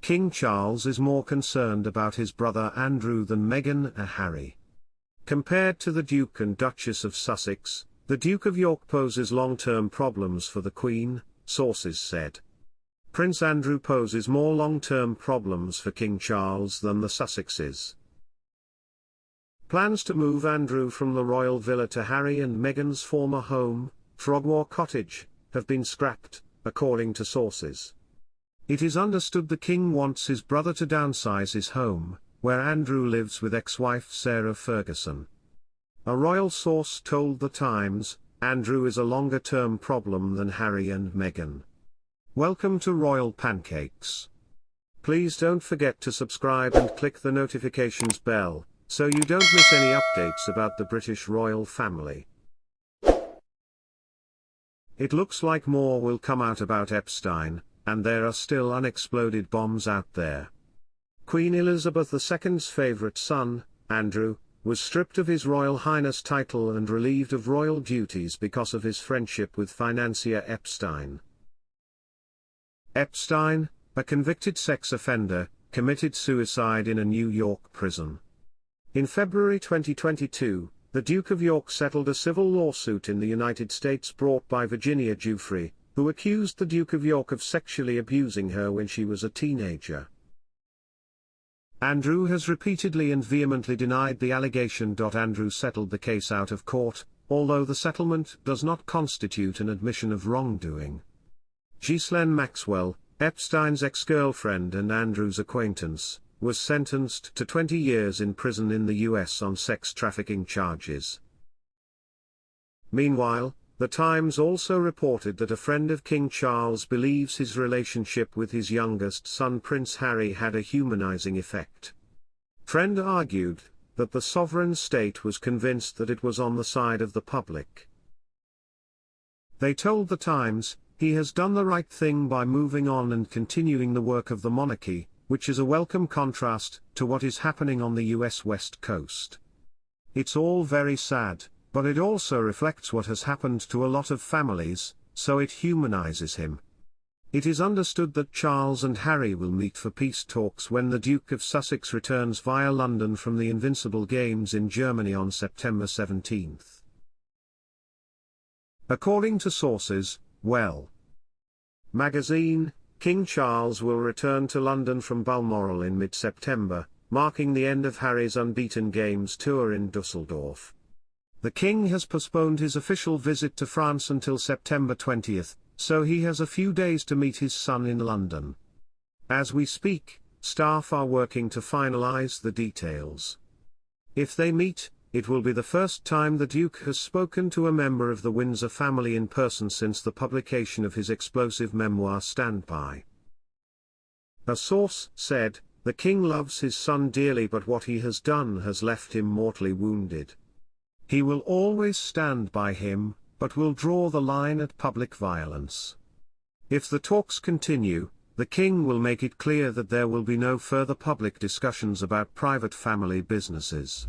King Charles is more concerned about his brother Andrew than Meghan and Harry. Compared to the Duke and Duchess of Sussex, the Duke of York poses long-term problems for the Queen, sources said. Prince Andrew poses more long-term problems for King Charles than the Sussexes. Plans to move Andrew from the royal villa to Harry and Meghan's former home, Frogmore Cottage, have been scrapped, according to sources. It is understood the King wants his brother to downsize his home, where Andrew lives with ex-wife Sarah Ferguson. A royal source told The Times, Andrew is a longer-term problem than Harry and Meghan. Welcome to Royal Pancakes. Please don't forget to subscribe and click the notifications bell, so you don't miss any updates about the British royal family. It looks like more will come out about Epstein, and there are still unexploded bombs out there. Queen Elizabeth II's favourite son, Andrew, was stripped of his Royal Highness title and relieved of royal duties because of his friendship with financier Epstein. Epstein, a convicted sex offender, committed suicide in a New York prison. In February 2022, the Duke of York settled a civil lawsuit in the United States brought by Virginia Giuffre, who accused the Duke of York of sexually abusing her when she was a teenager. Andrew has repeatedly and vehemently denied the allegation. Andrew settled the case out of court, although the settlement does not constitute an admission of wrongdoing. Ghislaine Maxwell, Epstein's ex-girlfriend and Andrew's acquaintance, was sentenced to 20 years in prison in the US on sex trafficking charges. Meanwhile, The Times also reported that a friend of King Charles believes his relationship with his youngest son Prince Harry had a humanizing effect. Friend argued that the sovereign state was convinced that it was on the side of the public. They told The Times, he has done the right thing by moving on and continuing the work of the monarchy, which is a welcome contrast to what is happening on the US West Coast. It's all very sad, but it also reflects what has happened to a lot of families, so it humanizes him. It is understood that Charles and Harry will meet for peace talks when the Duke of Sussex returns via London from the Invincible Games in Germany on September 17. According to sources, Well magazine, King Charles will return to London from Balmoral in mid-September, marking the end of Harry's Unbeaten Games tour in Dusseldorf. The King has postponed his official visit to France until September 20, so he has a few days to meet his son in London. As we speak, staff are working to finalize the details. If they meet, it will be the first time the Duke has spoken to a member of the Windsor family in person since the publication of his explosive memoir Stand By. A source said, the King loves his son dearly, but what he has done has left him mortally wounded. He will always stand by him, but will draw the line at public violence. If the talks continue, the King will make it clear that there will be no further public discussions about private family businesses.